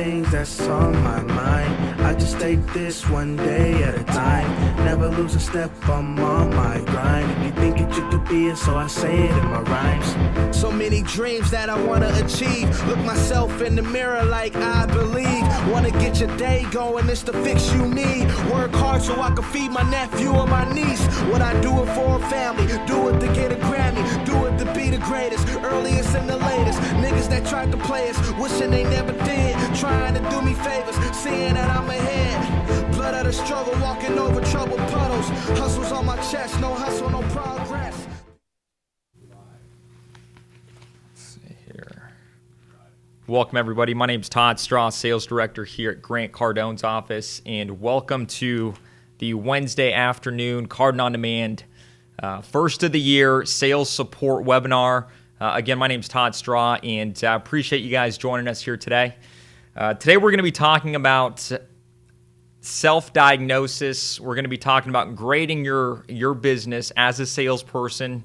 things that's on my mind. I just take this one day at a time. Never lose a step, I'm on my grind. If you think it, you could be it, so I say it in my rhymes. So many dreams that I wanna achieve. Look myself in the mirror like I believe. Wanna get your day going, it's the fix you need. Work hard so I can feed my nephew or my niece. What I do it for a family, do it to get a Grammy, do it to be the greatest, earliest and the latest. Niggas that tried to play us, wishing they never did, trying to do me favors, seeing that I'm ahead. Blood of the struggle, walking over troubled puddles. Hustles on my chest, no hustle, no progress. Welcome, everybody. My name is Todd Straw, Sales Director here at Grant Cardone's office, and welcome to the Wednesday afternoon Cardone On Demand first of the year sales support webinar. Again, my name is Todd Straw, and I appreciate you guys joining us here today. Today, we're going to be talking about self-diagnosis. We're going to be talking about grading your business as a salesperson.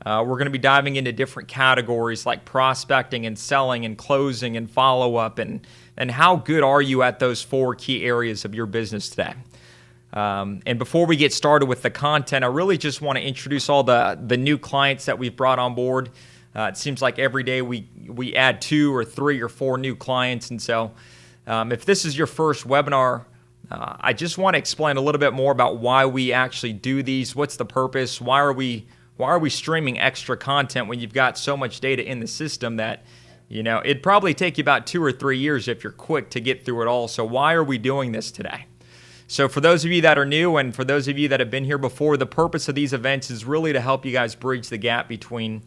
We're going to be diving into different categories like prospecting and selling and closing and follow-up and how good are you at those four key areas of your business today. And before we get started with the content, I really just want to introduce all the new clients that we've brought on board. It seems like every day we add 2 or 3 or 4 new clients. And so if this is your first webinar, I just want to explain a little bit more about why we actually do these. What's the purpose? Why are we streaming extra content when you've got so much data in the system that, it'd probably take you about 2 or 3 years if you're quick to get through it all. So why are we doing this today? So for those of you that are new and for those of you that have been here before, the purpose of these events is really to help you guys bridge the gap between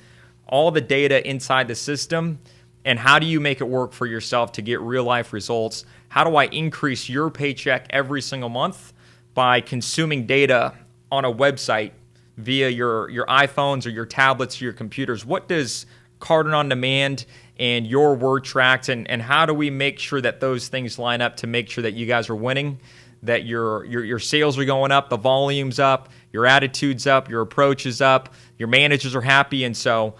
all the data inside the system and how do you make it work for yourself to get real life results. How do I increase your paycheck every single month by consuming data on a website via your iPhones or your tablets or your computers? What does Cardone On Demand and your word tracks and how do we make sure that those things line up to make sure that you guys are winning, that your sales are going up, the volume's up, your attitude's up, your approach is up, your managers are happy. And so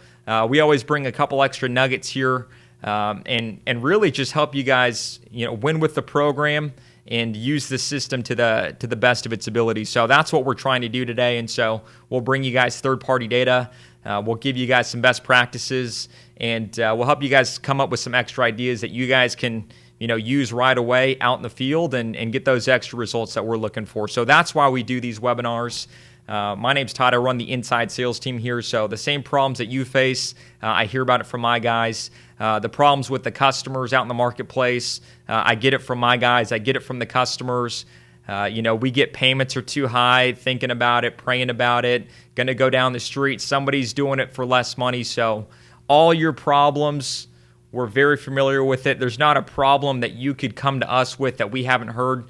we always bring a couple extra nuggets here and really just help you guys win with the program and use the system to the best of its ability. So that's what we're trying to do today. And so we'll bring you guys third-party data. We'll give you guys some best practices, and we'll help you guys come up with some extra ideas that you guys can use right away out in the field and get those extra results that we're looking for. So that's why we do these webinars. My name's Todd. I run the inside sales team here. So the same problems that you face, I hear about it from my guys. The problems with the customers out in the marketplace, I get it from my guys. I get it from the customers. We get payments are too high, thinking about it, praying about it, going to go down the street. Somebody's doing it for less money. So all your problems, we're very familiar with it. There's not a problem that you could come to us with that we haven't heard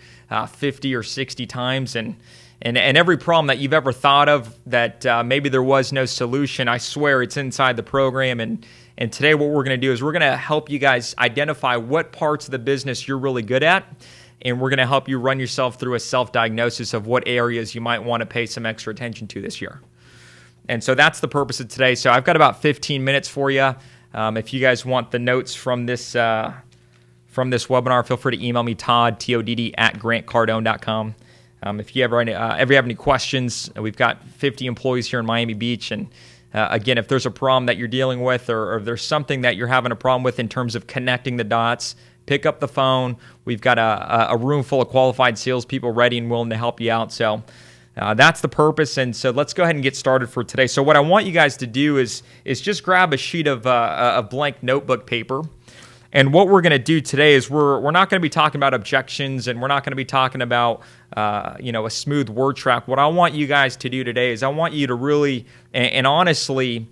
50 or 60 times. And every problem that you've ever thought of that maybe there was no solution, I swear it's inside the program. And today what we're going to do is we're going to help you guys identify what parts of the business you're really good at. And we're going to help you run yourself through a self-diagnosis of what areas you might want to pay some extra attention to this year. And so that's the purpose of today. So I've got about 15 minutes for you. If you guys want the notes from this webinar, feel free to email me, Todd, T-O-D-D, @grantcardone.com. If you ever have any questions, we've got 50 employees here in Miami Beach. And again, if there's a problem that you're dealing with or if there's something that you're having a problem with in terms of connecting the dots, pick up the phone. We've got a room full of qualified salespeople ready and willing to help you out. So that's the purpose. And so let's go ahead and get started for today. So what I want you guys to do is just grab a sheet of a blank notebook paper. And what we're going to do today is we're not going to be talking about objections and we're not going to be talking about a smooth word track. What I want you guys to do today is I want you to really and honestly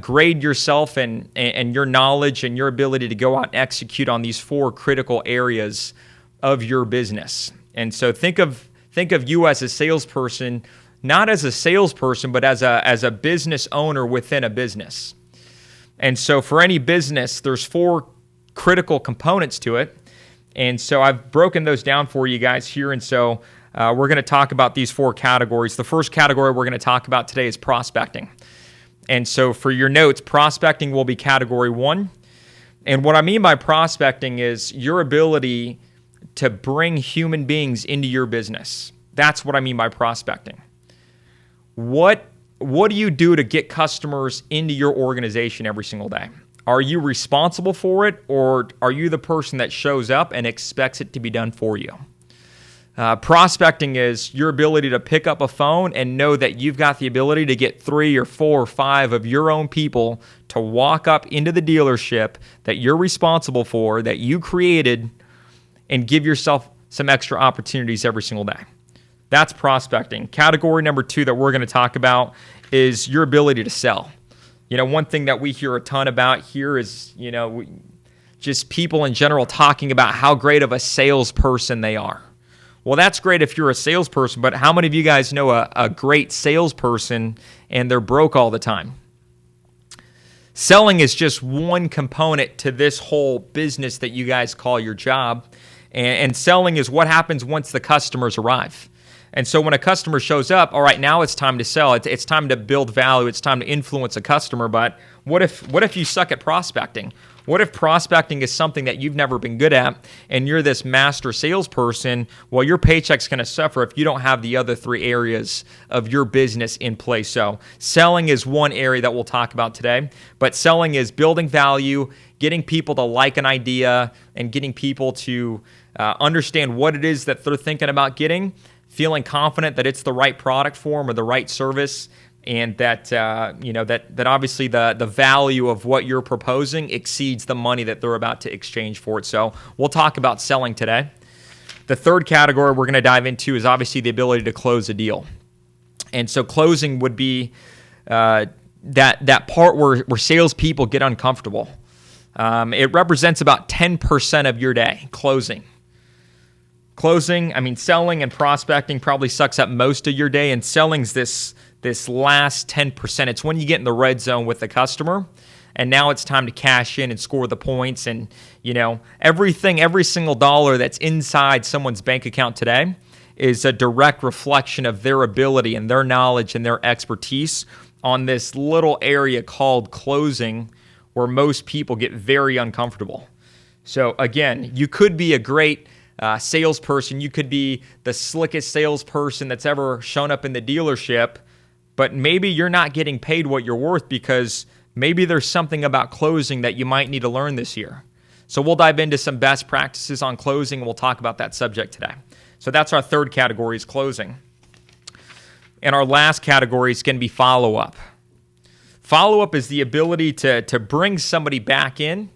grade yourself and your knowledge and your ability to go out and execute on these 4 critical areas of your business. And so think of you as a salesperson, not as a salesperson, but as a business owner within a business. And so for any business, there's 4 critical components to it. And so I've broken those down for you guys here. And so we're going to talk about these 4 categories. The first category we're going to talk about today is prospecting. And so for your notes, prospecting will be category 1. And what I mean by prospecting is your ability to bring human beings into your business. That's what I mean by prospecting. What do you do to get customers into your organization every single day? Are you responsible for it, or are you the person that shows up and expects it to be done for you? Prospecting is your ability to pick up a phone and know that you've got the ability to get 3 or 4 or 5 of your own people to walk up into the dealership that you're responsible for, that you created, and give yourself some extra opportunities every single day. That's prospecting. Category number 2 that we're going to talk about is your ability to sell. One thing that we hear a ton about here is, just people in general talking about how great of a salesperson they are. Well, that's great if you're a salesperson, but how many of you guys know a great salesperson and they're broke all the time? Selling is just one component to this whole business that you guys call your job. And selling is what happens once the customers arrive. And so when a customer shows up, all right, now it's time to sell. It's time to build value. It's time to influence a customer. But what if you suck at prospecting? What if prospecting is something that you've never been good at and you're this master salesperson? Well, your paycheck's going to suffer if you don't have the other 3 areas of your business in place. So selling is one area that we'll talk about today. But selling is building value, getting people to like an idea, and getting people to understand what it is that they're thinking about getting, feeling confident that it's the right product for them or the right service, and that that obviously the value of what you're proposing exceeds the money that they're about to exchange for it. So we'll talk about selling today. The third category we're going to dive into is obviously the ability to close a deal. And so closing would be that part where salespeople get uncomfortable. It represents about 10% of your day, closing. Selling and prospecting probably sucks up most of your day, and selling's this last 10%. It's when you get in the red zone with the customer, and now it's time to cash in and score the points. And every single dollar that's inside someone's bank account today is a direct reflection of their ability and their knowledge and their expertise on this little area called closing, where most people get very uncomfortable. So again, you could be a great salesperson. You could be the slickest salesperson that's ever shown up in the dealership, but maybe you're not getting paid what you're worth because maybe there's something about closing that you might need to learn this year. So we'll dive into some best practices on closing, and we'll talk about that subject today. So that's our third category, is closing. And our last category is going to be follow-up. Follow-up is the ability to bring somebody back in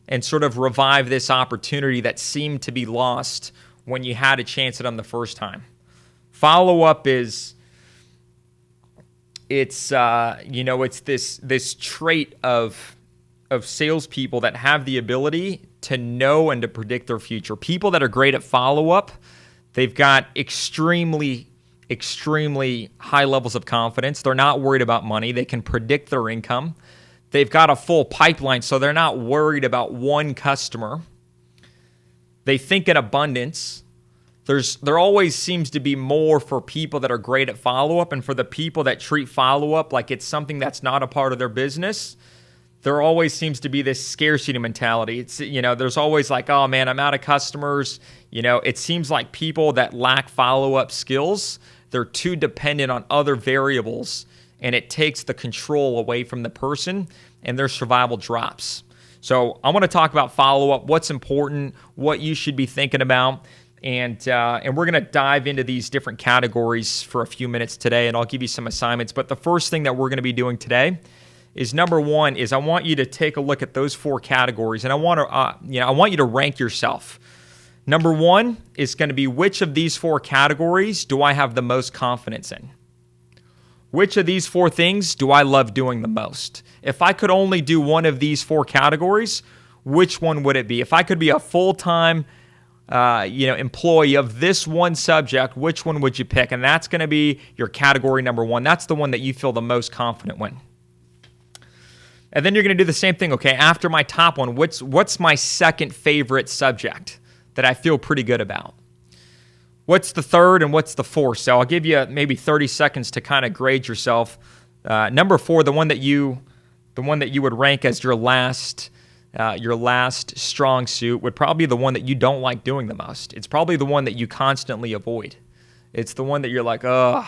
and sort of revive this opportunity that seemed to be lost when you had a chance at them the first time. Follow-up is it's this trait of salespeople that have the ability to know and to predict their future. People that are great at follow-up, they've got extremely high levels of confidence. They're not worried about money. They can predict their income. They've got a full pipeline, so they're not worried about one customer. They think in abundance. There always seems to be more for people that are great at follow-up, and for the people that treat follow-up like it's something that's not a part of their business, there always seems to be this scarcity mentality. It's there's always like, oh man, I'm out of customers. It seems like people that lack follow-up skills, they're too dependent on other variables, and it takes the control away from the person, and their survival drops. So I want to talk about follow-up, what's important, what you should be thinking about, and we're going to dive into these different categories for a few minutes today, and I'll give you some assignments. But the first thing that we're going to be doing today is, number one, is I want you to take a look at those 4 categories, and I want you to rank yourself. Number one is going to be, which of these 4 categories do I have the most confidence in? Which of these 4 things do I love doing the most? If I could only do one of these 4 categories, which one would it be? If I could be a full-time employee of this one subject, which one would you pick? And that's going to be your category number 1. That's the one that you feel the most confident in. And then you're going to do the same thing. Okay, after my top one, what's my second favorite subject that I feel pretty good about? What's the third and what's the fourth? So I'll give you maybe 30 seconds to kind of grade yourself. Number 4, the one that you would rank as your last your last strong suit would probably be the one that you don't like doing the most. It's probably the one that you constantly avoid. It's the one that you're like, oh,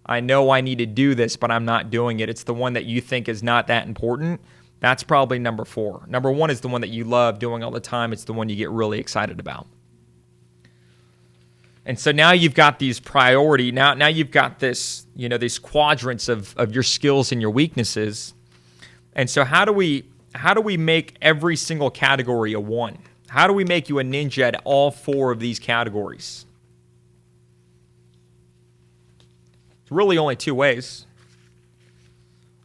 I know I need to do this, but I'm not doing it. It's the one that you think is not that important. That's probably number 4. Number 1 is the one that you love doing all the time. It's the one you get really excited about. And so now you've got these priority. Now you've got this, these quadrants of your skills and your weaknesses. And so how do we make every single category a 1? How do we make you a ninja at all 4 of these categories? It's really only 2 ways.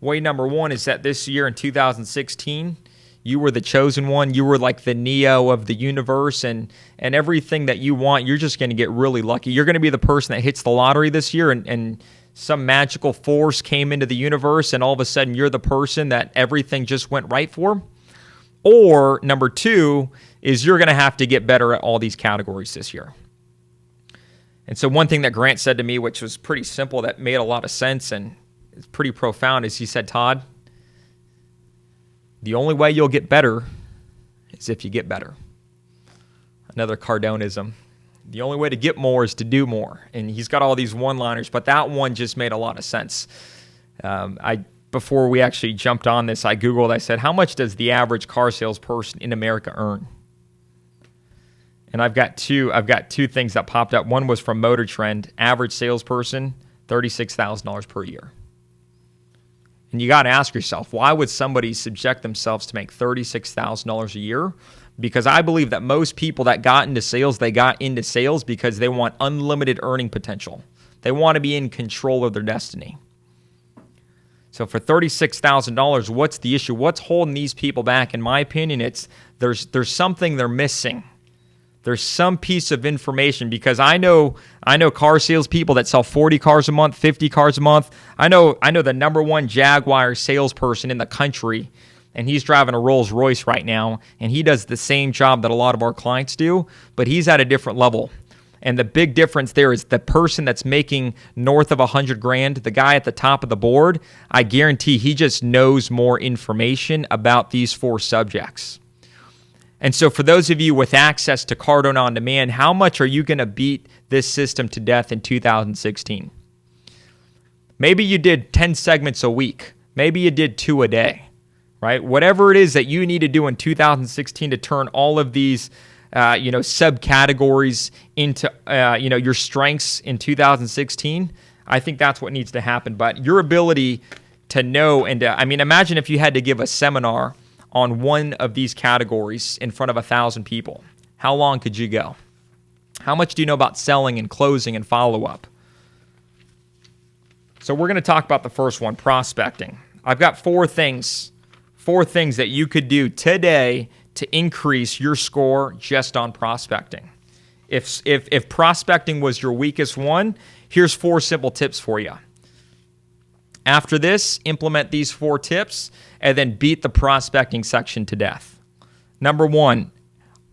Way number 1 is that this year in 2016, you were the chosen one. You were like the Neo of the universe, and everything that you want, you're just going to get really lucky. You're going to be the person that hits the lottery this year, and some magical force came into the universe, and all of a sudden you're the person that everything just went right for. Or number 2 is you're going to have to get better at all these categories this year. And so one thing that Grant said to me, which was pretty simple, that made a lot of sense and it's pretty profound, is he said, Todd, the only way you'll get better is if you get better. Another Cardonism. The only way to get more is to do more. And he's got all these one-liners, but that one just made a lot of sense. Before we actually jumped on this, I Googled, I said, how much does the average car salesperson in America earn? And I've got two things that popped up. One was from Motor Trend, average salesperson, $36,000 per year. And you got to ask yourself, why would somebody subject themselves to make $36,000 a year? Because I believe that most people that got into sales, they got into sales because they want unlimited earning potential. They want to be in control of their destiny. So for $36,000, what's the issue? What's holding these people back? In my opinion, there's something they're missing. There's some piece of information, because I know car salespeople that sell 40 cars a month, 50 cars a month. I know the number 1 Jaguar salesperson in the country, and he's driving a Rolls Royce right now, and he does the same job that a lot of our clients do, but he's at a different level. And the big difference there is the person that's making north of $100,000, the guy at the top of the board, I guarantee he just knows more information about these 4 subjects. And so for those of you with access to Cardone On Demand, how much are you going to beat this system to death in 2016? Maybe you did 10 segments a week. Maybe you did 2 a day, right? Whatever it is that you need to do in 2016 to turn all of these subcategories into your strengths in 2016, I think that's what needs to happen. But your ability to know imagine if you had to give a seminar on one of these categories in front of 1,000 people. How long could you go? How much do you know about selling and closing and follow-up? So we're going to talk about the first one, prospecting. I've got 4 things that you could do today to increase your score just on prospecting. If prospecting was your weakest one, here's 4 simple tips for you. After this, implement these 4 tips and then beat the prospecting section to death. Number 1,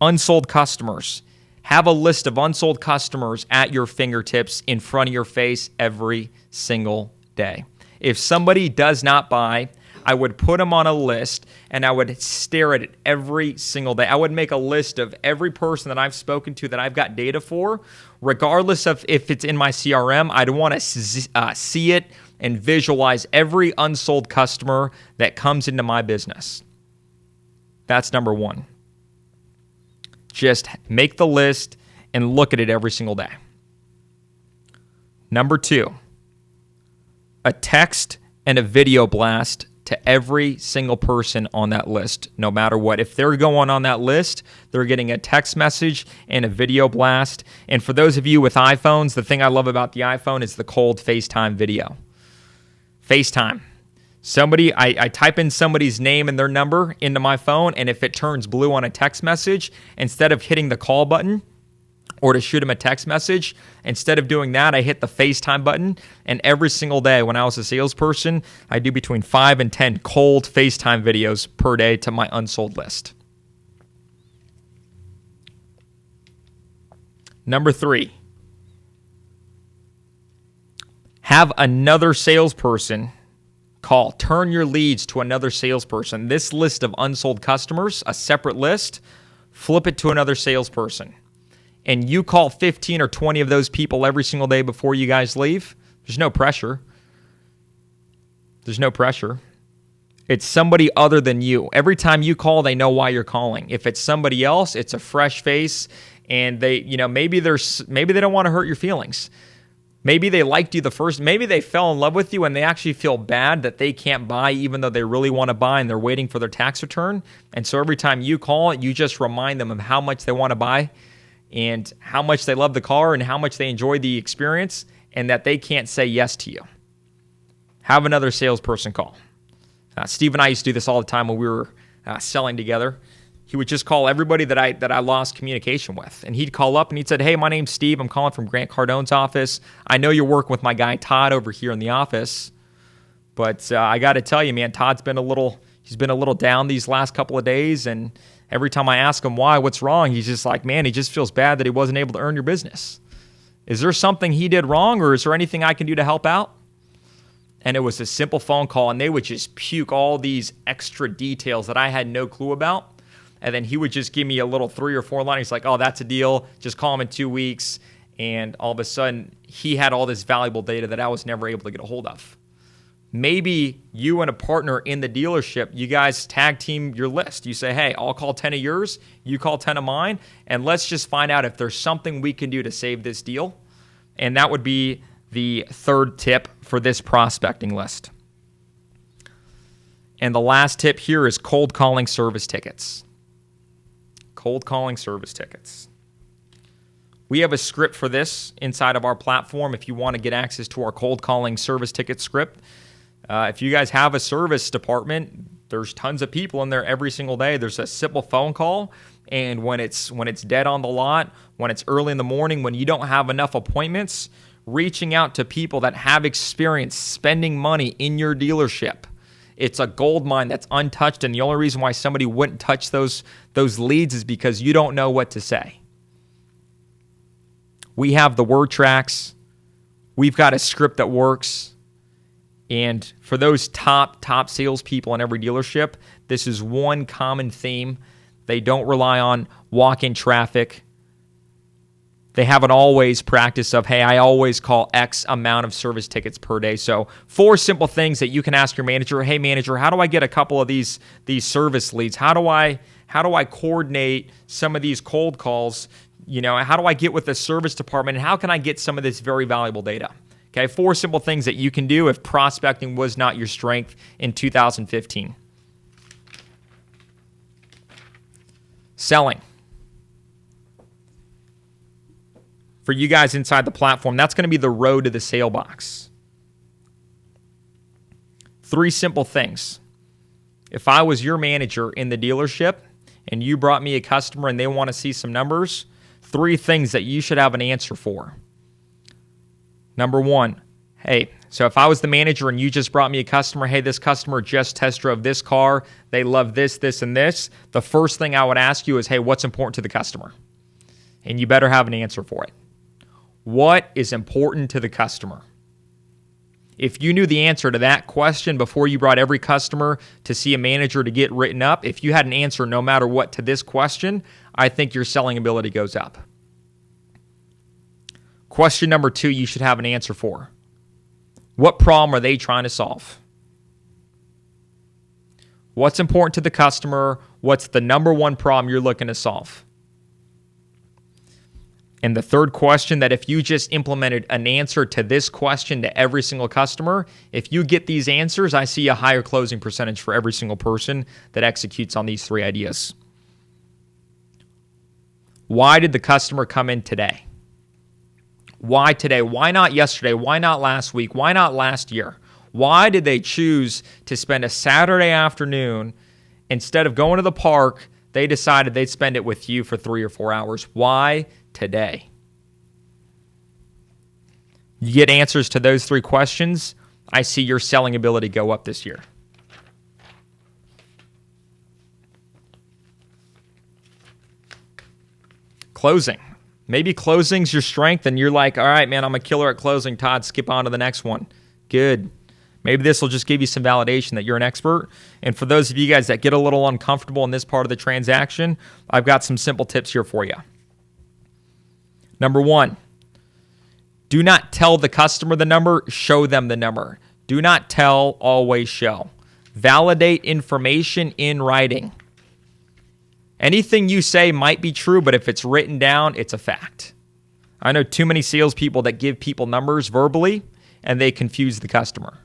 unsold customers. Have a list of unsold customers at your fingertips in front of your face every single day. If somebody does not buy, I would put them on a list and I would stare at it every single day. I would make a list of every person that I've spoken to that I've got data for, regardless of if it's in my CRM. I'd want to see it and visualize every unsold customer that comes into my business. That's number 1. Just make the list and look at it every single day. Number 2, a text and a video blast to every single person on that list, no matter what. If they're going on that list, they're getting a text message and a video blast. And for those of you with iPhones, the thing I love about the iPhone is the cold FaceTime video. FaceTime. I type in somebody's name and their number into my phone, and if it turns blue on a text message, instead of hitting the call button or to shoot them a text message, instead of doing that, I hit the FaceTime button. And every single day when I was a salesperson, I do between 5 and 10 cold FaceTime videos per day to my unsold list. Number 3, have another salesperson Call. Turn your leads to another salesperson. This list of unsold customers, a separate list, flip it to another salesperson. And you call 15 or 20 of those people every single day before you guys leave. There's no pressure. There's no pressure. It's somebody other than you. Every time you call, they know why you're calling. If it's somebody else, it's a fresh face, and maybe they don't want to hurt your feelings. Maybe they liked you maybe they fell in love with you and they actually feel bad that they can't buy even though they really want to buy and they're waiting for their tax return. And so every time you call, you just remind them of how much they want to buy and how much they love the car and how much they enjoy the experience and that they can't say yes to you. Have another salesperson call. Steve and I used to do this all the time when we were selling together. He would just call everybody that I lost communication with. And he'd call up and he'd say, hey, my name's Steve. I'm calling from Grant Cardone's office. I know you're working with my guy Todd over here in the office. But I got to tell you, man, Todd's been a little down these last couple of days. And every time I ask him why, what's wrong, he's just like, man, he just feels bad that he wasn't able to earn your business. Is there something he did wrong, or is there anything I can do to help out? And it was a simple phone call, and they would just puke all these extra details that I had no clue about. And then he would just give me a little 3 or 4 line. He's like, oh, that's a deal. Just call him in 2 weeks. And all of a sudden, he had all this valuable data that I was never able to get a hold of. Maybe you and a partner in the dealership, you guys tag team your list. You say, hey, I'll call 10 of yours. You call 10 of mine. And let's just find out if there's something we can do to save this deal. And that would be the third tip for this prospecting list. And the last tip here is cold calling service tickets. Cold calling service tickets. We have a script for this inside of our platform if you want to get access to our cold calling service ticket script. If you guys have a service department, there's tons of people in there every single day. There's a simple phone call, and when it's dead on the lot, when it's early in the morning, when you don't have enough appointments, reaching out to people that have experience spending money in your dealership. It's a gold mine that's untouched, and the only reason why somebody wouldn't touch those leads is because you don't know what to say. We have the word tracks. We've got a script that works. And for those top salespeople in every dealership, this is one common theme. They don't rely on walk-in traffic. They have an always practice of, hey, I always call X amount of service tickets per day. So 4 simple things that you can ask your manager. Hey, manager, how do I get a couple of these service leads? How do I coordinate some of these cold calls? How do I get with the service department? And how can I get some of this very valuable data? Okay, 4 simple things that you can do if prospecting was not your strength in 2015. Selling. For you guys inside the platform, that's going to be the road to the sale box. 3 simple things. If I was your manager in the dealership and you brought me a customer and they want to see some numbers, 3 things that you should have an answer for. Number 1, hey, so if I was the manager and you just brought me a customer, hey, this customer just test drove this car, they love this, this, and this, the first thing I would ask you is, hey, what's important to the customer? And you better have an answer for it. What is important to the customer? If you knew the answer to that question before you brought every customer to see a manager to get written up, if you had an answer no matter what to this question, I think your selling ability goes up. Question number 2 you should have an answer for. What problem are they trying to solve? What's important to the customer? What's the number 1 problem you're looking to solve? And the third question, that if you just implemented an answer to this question to every single customer, if you get these answers, I see a higher closing percentage for every single person that executes on these 3 ideas. Why did the customer come in today? Why today? Why not yesterday? Why not last week? Why not last year? Why did they choose to spend a Saturday afternoon instead of going to the park? They decided they'd spend it with you for 3 or 4 hours. Why today? You get answers to those 3 questions, I see your selling ability go up this year. Closing. Maybe closing's your strength and you're like, all right, man, I'm a killer at closing. Todd, skip on to the next one. Good. Maybe this will just give you some validation that you're an expert. And for those of you guys that get a little uncomfortable in this part of the transaction, I've got some simple tips here for you. Number one, do not tell the customer the number, show them the number. Do not tell, always show. Validate information in writing. Anything you say might be true, but if it's written down, it's a fact. I know too many salespeople that give people numbers verbally, and they confuse the customer.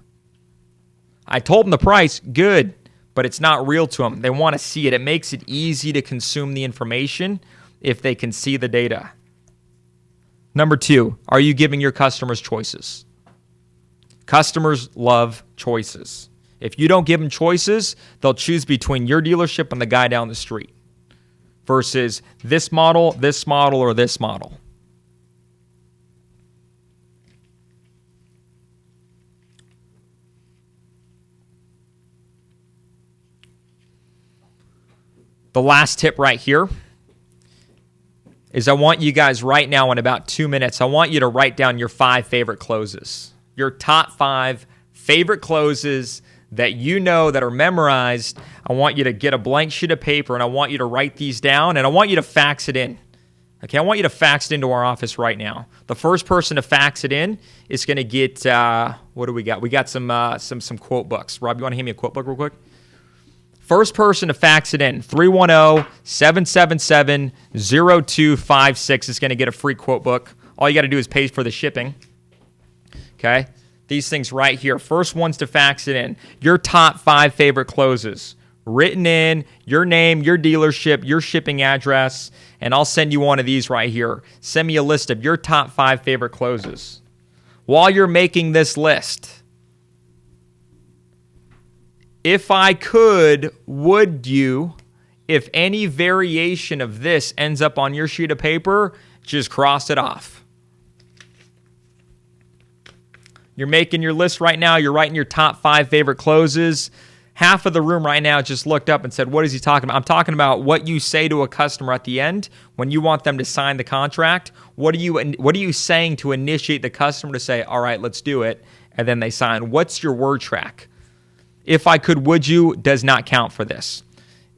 I told them the price, good, but it's not real to them. They want to see it. It makes it easy to consume the information if they can see the data. Number two, are you giving your customers choices? Customers love choices. If you don't give them choices, they'll choose between your dealership and the guy down the street versus this model, or this model. The last tip right here is I want you guys right now in about 2 minutes, I want you to write down your 5 favorite closes. Your top 5 favorite closes that you know that are memorized. I want you to get a blank sheet of paper and I want you to write these down and I want you to fax it in. Okay, I want you to fax it into our office right now. The first person to fax it in is going to get, what do we got? We got some quote books. Rob, you want to hand me a quote book real quick? First person to fax it in, 310-777-0256 is going to get a free quote book. All you got to do is pay for the shipping. Okay? These things right here. First ones to fax it in. Your top 5 favorite closes. Written in, your name, your dealership, your shipping address, and I'll send you one of these right here. Send me a list of your top 5 favorite closes. While you're making this list, if I could, would you, if any variation of this ends up on your sheet of paper, just cross it off. You're making your list right now. You're writing your top 5 favorite closes. Half of the room right now just looked up and said, what is he talking about? I'm talking about what you say to a customer at the end when you want them to sign the contract. What are you saying to initiate the customer to say, all right, let's do it, and then they sign? What's your word track? If I could, would you does not count for this.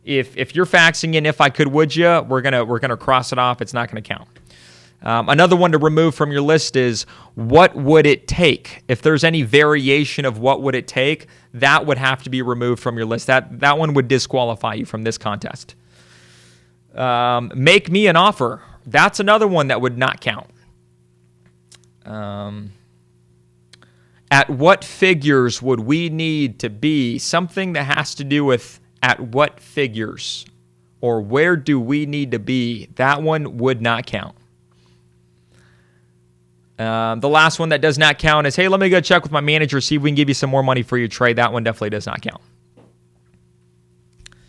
If you're faxing in, if I could, would you, we're gonna cross it off. It's not gonna count. Another one to remove from your list is what would it take? If there's any variation of what would it take, that would have to be removed from your list. That one would disqualify you from this contest. Make me an offer. That's another one that would not count. At what figures would we need to be? Something that has to do with at what figures or where do we need to be? That one would not count. The last one that does not count is, hey, let me go check with my manager, see if we can give you some more money for your trade. That one definitely does not count.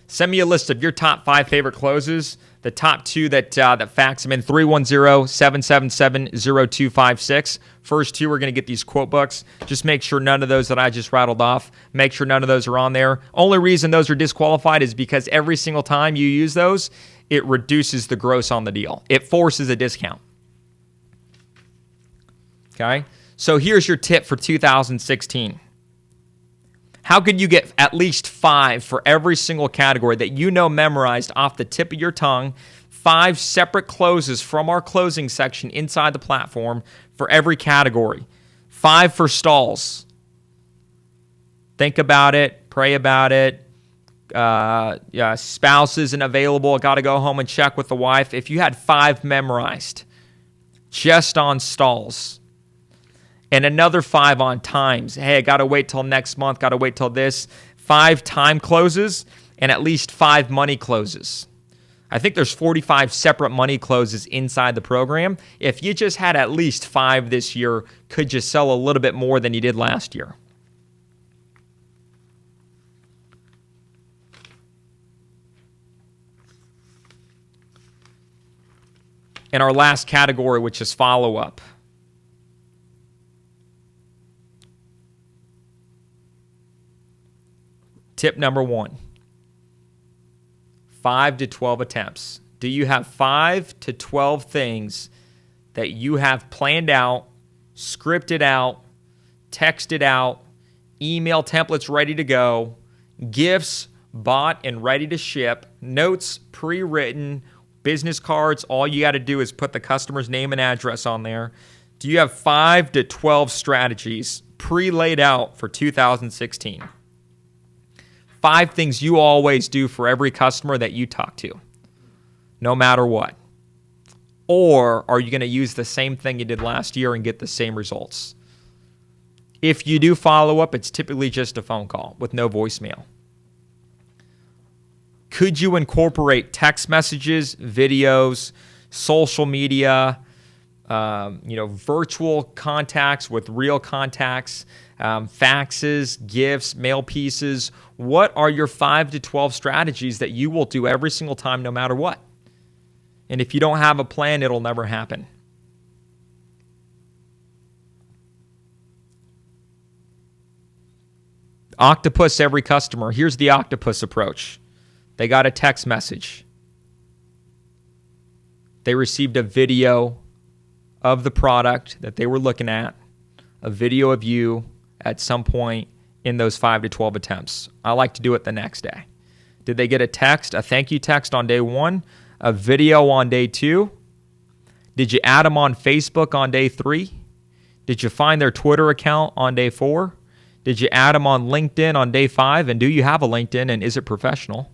Send me a list of your top 5 favorite closes. The top 2 that fax them in, 310-777-0256. First 2 are going to get these quote books. Just make sure none of those that I just rattled off, make sure none of those are on there. Only reason those are disqualified is because every single time you use those, it reduces the gross on the deal. It forces a discount. Okay? So here's your tip for 2016. How could you get at least 5 for every single category that you know memorized off the tip of your tongue? 5 separate closes from our closing section inside the platform for every category. 5 for stalls. Think about it. Pray about it. Spouse isn't available. Got to go home and check with the wife. If you had 5 memorized just on stalls, and another 5 on times. Hey, I got to wait till next month. Got to wait till this. 5 time closes and at least 5 money closes. I think there's 45 separate money closes inside the program. If you just had at least 5 this year, could you sell a little bit more than you did last year? And our last category, which is follow-up. Tip number 1, 5 to 12 attempts. Do you have 5 to 12 things that you have planned out, scripted out, texted out, email templates ready to go, gifts bought and ready to ship, notes pre-written, business cards. All you got to do is put the customer's name and address on there. Do you have 5 to 12 strategies pre-laid out for 2016? 5 things you always do for every customer that you talk to, no matter what. Or are you going to use the same thing you did last year and get the same results? If you do follow up, it's typically just a phone call with no voicemail. Could you incorporate text messages, videos, social media, virtual contacts with real contacts, faxes, gifts, mail pieces? What are your 5 to 12 strategies that you will do every single time, no matter what? And if you don't have a plan, it'll never happen. Octopus every customer. Here's the octopus approach. They got a text message. They received a video of the product that they were looking at, a video of you at some point in those 5 to 12 attempts. I like to do it the next day. Did they get a text, a thank you text on day 1, a video on day 2? Did you add them on Facebook on day 3? Did you find their Twitter account on day 4? Did you add them on LinkedIn on day 5? And do you have a LinkedIn, and is it professional?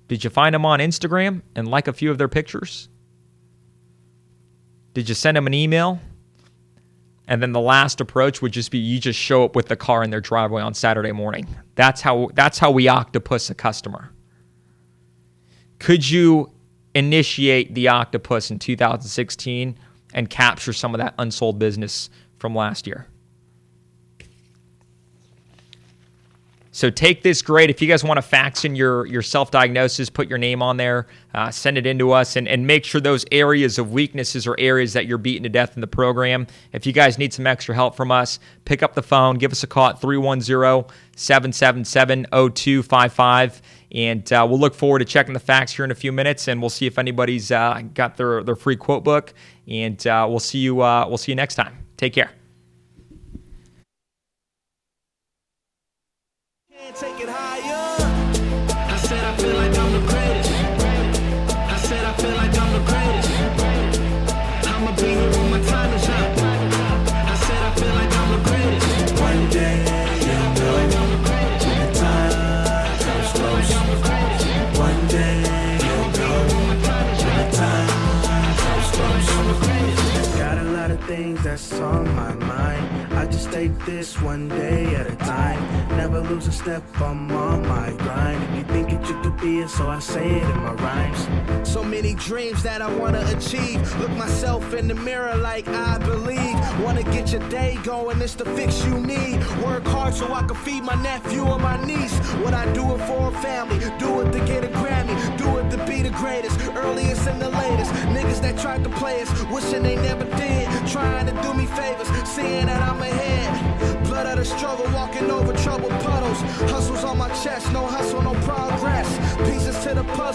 Did you find them on Instagram and like a few of their pictures? Did you send them an email? And then the last approach would just be you just show up with the car in their driveway on Saturday morning. That's how we octopus a customer. Could you initiate the octopus in 2016 and capture some of that unsold business from last year? So take this grade. If you guys want to fax in your self-diagnosis, put your name on there, send it in to us, and make sure those areas of weaknesses are areas that you're beaten to death in the program. If you guys need some extra help from us, pick up the phone, give us a call at 310-777-0255, and we'll look forward to checking the fax here in a few minutes, and we'll see if anybody's got their free quote book, and we'll see you next time. Take care. Take it higher. I said I feel like I'm the greatest. I said I feel like I'm the greatest. I'ma be here when my time is up. I said I feel like I'm the greatest. One day you'll know when the time comes close. One day you'll know when the time comes close. Got a lot of things that's on my mind. I just take this one day at a time. Never lose a step, I'm on my grind. If you think it, you could be it, so I say it in my rhymes. So many dreams that I wanna achieve. Look myself in the mirror like I believe. Wanna get your day going, it's the fix you need. Work hard so I can feed my nephew or my niece. What I do it for a family, do it to get a Grammy, do it to be the greatest, earliest and the latest. Niggas that tried to play us, wishing they never did. Trying to do me favors, seeing that I'm ahead. Blood of the struggle, walking over troubled puddles. Hustles on my chest, no hustle, no progress. Pieces to the puzzle.